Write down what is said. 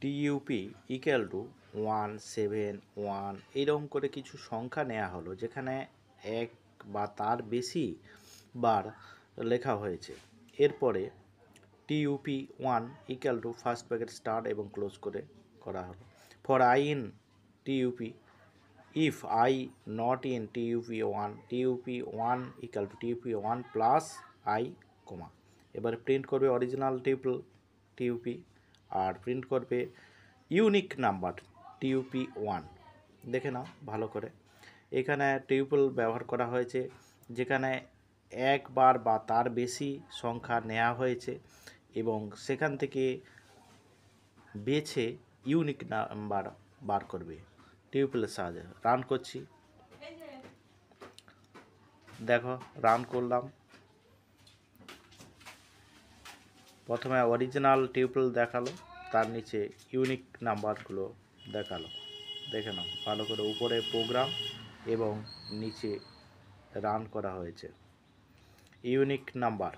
টিইউপি equal to 1 7 1 এরকম করে কিছু সংখ্যা নেওয়া হলো যেখানে এক বা তার বেশি বার লেখা হয়েছে। এরপরে T U P 1 equal to first bracket start এবং ক্লোজ করে করা হলো। For I in T U P if I not in T U P 1 T U P 1 equal to T U P 1 plus I comma. এবারে প্রিন্ট করবে অরিজিনাল টিইউপি আর প্রিন্ট করবে ইউনিক নাম্বার টিইউপি 1। দেখে নাও ভালো করে, এখানে টিউপল ব্যবহার করা হয়েছে যেখানে একবার বা তার বেশি সংখ্যা নেওয়া হয়েছে এবং সেখান থেকে বেছে ইউনিক নাম্বার বার করবে টিউপলের সাহায্যে। রান করছি, দেখো রান করলাম। প্রথমে অরিজিনাল টিউপল দেখালো, তার নিচে ইউনিক নাম্বারগুলো দেখালো। দেখে নাও ভালো করে, উপরে প্রোগ্রাম এবং নিচে রান করা হয়েছে ইউনিক নাম্বার।